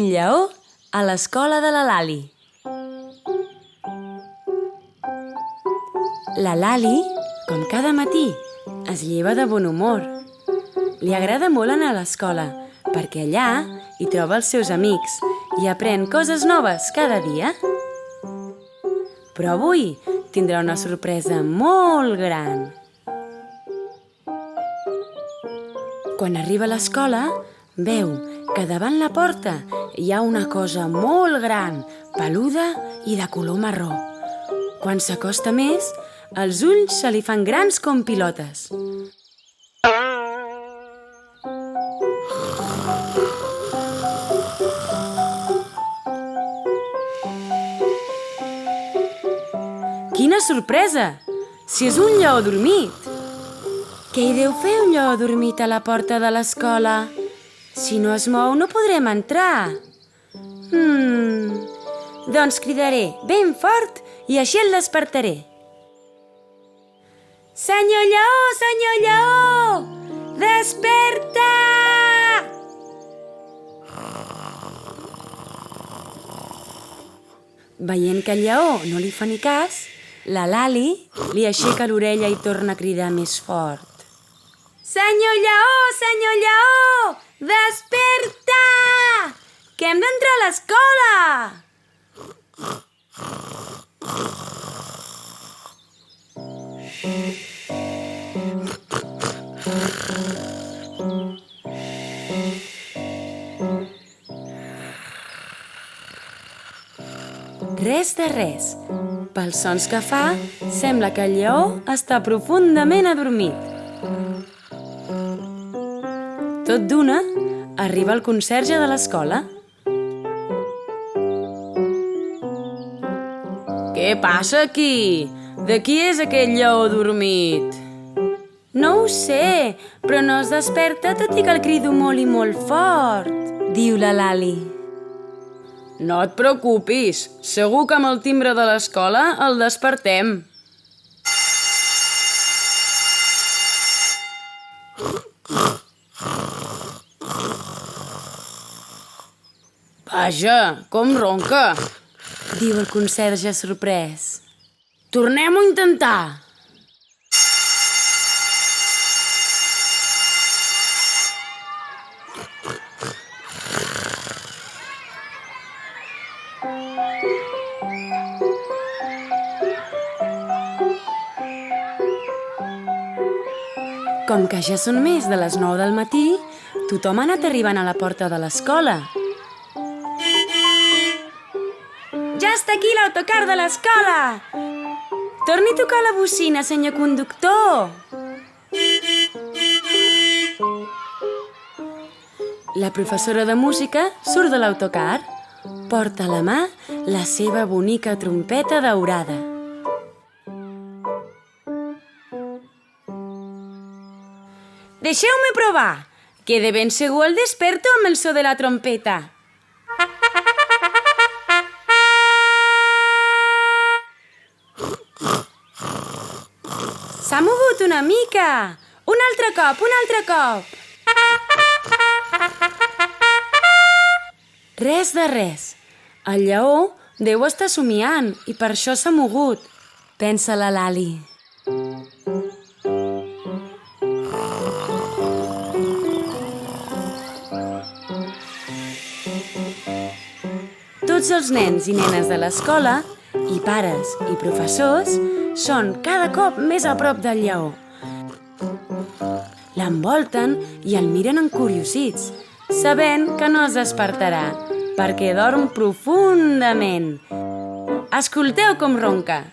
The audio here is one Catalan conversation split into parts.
Un lleó a l'escola de la Lali. La Lali, com cada matí, es lleva de bon humor. Li agrada molt anar a l'escola, perquè allà hi troba els seus amics i aprèn coses noves cada dia. Però avui tindrà una sorpresa molt gran. Quan arriba a l'escola, veu que davant la porta hi ha una cosa molt gran, peluda i de color marró. Quan s'acosta més, els ulls se li fan grans com pilotes. Quina sorpresa! Si és un lleó dormit! Què hi deu fer un lleó dormit a la porta de l'escola? Si no es mou, no podrem entrar. Doncs cridaré ben fort i així el despertaré. Senyor lleó, desperta! Veient que el lleó no li fa ni cas, la Lali li aixeca l'orella i torna a cridar més fort. Senyor lleó, desperta! Que hem d'entrar a l'escola! Res de res. Pels sons que fa, sembla que el lleó està profundament adormit. Tot d'una, arriba el conserge de l'escola. Què passa aquí? De qui és aquest lleó dormit? No ho sé, però no es desperta tot i que el crido molt i molt fort, diu la Lali. No et preocupis, segur que amb el timbre de l'escola el despertem. Vaja, com ronca, diu el conserge sorprès. Tornem-ho a intentar. Com que ja són més de les 9 del matí, tothom ha anat arribant a la porta de l'escola. Ja està aquí l'autocar de l'escola! Torni a tocar la bocina, senyor conductor! La professora de música surt de l'autocar. Porta a la mà la seva bonica trompeta daurada. Deixeu-me provar, que de ben segur el desperto amb el so de la trompeta. S'ha mogut una mica. Un altre cop. Res de res. El lleó deu estar somiant i per això s'ha mogut, pensa la Lali. Tots els nens i nenes de l'escola, i pares i professors, són cada cop més a prop del lleó. L'envolten i el miren encuriosits, sabent que no es despertarà, perquè dorm profundament. Escolteu com ronca.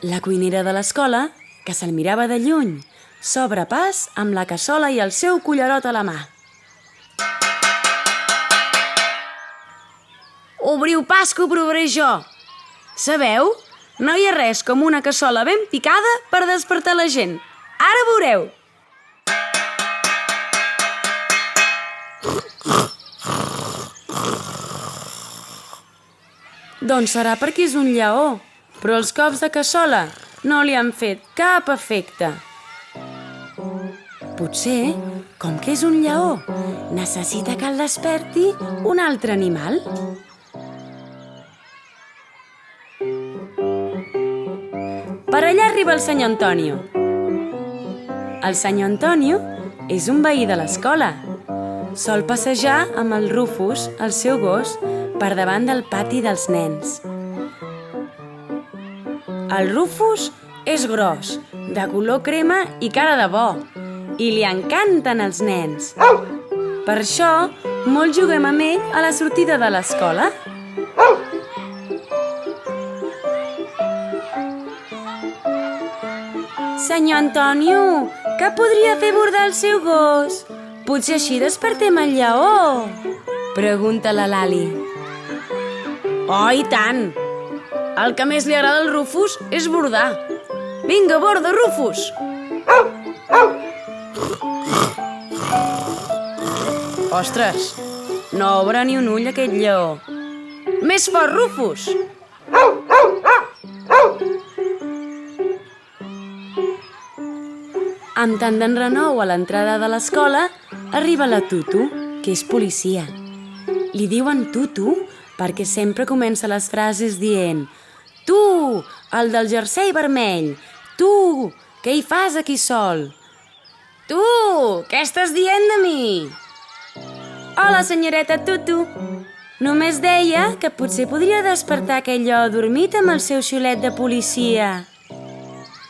La cuinera de l'escola, que se'l mirava de lluny, s'obre pas amb la cassola i el seu cullerot a la mà. Obriu pas que ho provaré jo. Sabeu? No hi ha res com una cassola ben picada per despertar la gent. Ara veureu! Doncs serà perquè és un lleó, però els cops de cassola no li han fet cap efecte. Potser, com que és un lleó, necessita que el desperti un altre animal. Per allà arriba el senyor Antonio. El senyor Antonio és un veí de l'escola. Sol passejar amb el Rufus, el seu gos, per davant del pati dels nens. El Rufus és gros, de color crema i cara de bo, i li encanten els nens. Per això, molts juguem amb ell a la sortida de l'escola. Senyor Antonio, què podria fer bordar el seu gos? Potser així despertem el lleó, pregunta la Lali. Oh, i tant! El que més li agrada al Rufus és bordar. Vinga, borda, Rufus! Ostres, no obre ni un ull aquest lleó. Més fort, Rufus! Amb tant d'enrenou a l'entrada de l'escola, arriba la Tutu, que és policia. Li diuen Tutu perquè sempre comença les frases dient «Tu, el del jersei vermell! Tu, què hi fas aquí sol? Tu, què estàs dient de mi?» «Hola, senyoreta Tutu! Només deia que potser podria despertar aquell lleó dormit amb el seu xiulet de policia».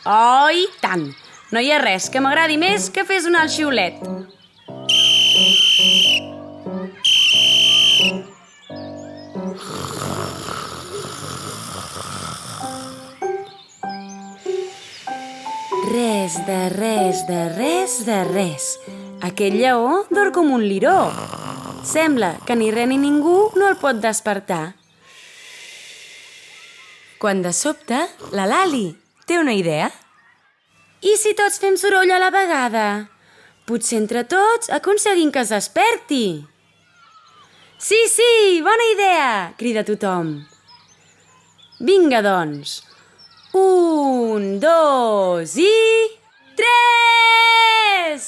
«Oh, i tant! No hi ha res que m'agradi més que fer sonar el xiulet». Res de res de res de res. Aquest lleó dorm com un liró. Sembla que ni res ni ningú no el pot despertar. Quan de sobte, la Lali té una idea. I si tots fem soroll a la vegada? Potser entre tots aconseguim que es desperti. Sí, sí, bona idea! Crida tothom. Vinga, doncs. 1, 2 i... 3!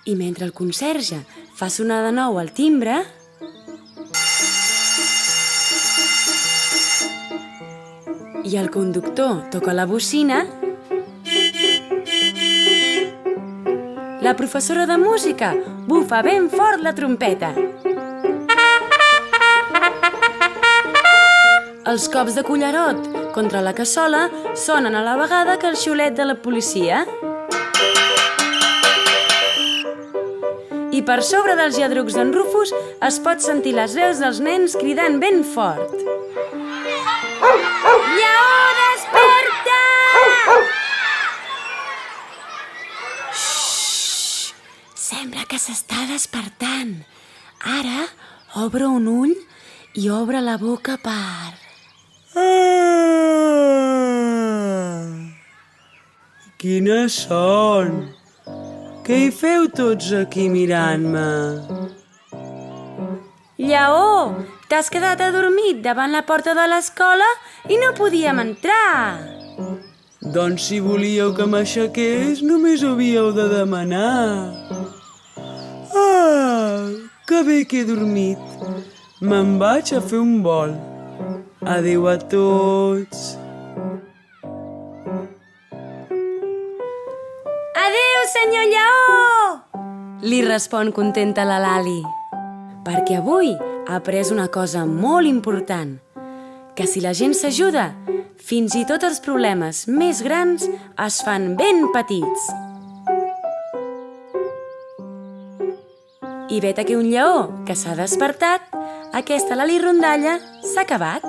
I mentre el conserge fa sonar de nou el timbre... i el conductor toca la bocina, la professora de música bufa ben fort la trompeta. Els cops de cullerot contra la cassola sonen a la vegada que el xiulet de la policia. I per sobre dels lladrucs d'en Rufus es pot sentir les veus dels nens cridant ben fort. Lleó, desperta! Xxxt! Sembla que s'està despertant. Ara obre un ull i obre la boca per... Quina son! Què hi feu tots aquí mirant-me? Lleó, t'has quedat adormit davant la porta de l'escola i no podíem entrar. Doncs si volíeu que m'aixequés, només ho havíeu de demanar. Ah, que bé que he dormit. Me'n vaig a fer un vol. Adéu a tots. Adéu, senyor Lleó! Li respon contenta la Lali. Perquè avui ha après una cosa molt important, que si la gent s'ajuda, fins i tot els problemes més grans es fan ben petits. I vet aquí un lleó que s'ha despertat, aquesta Lali Rondalla s'ha acabat.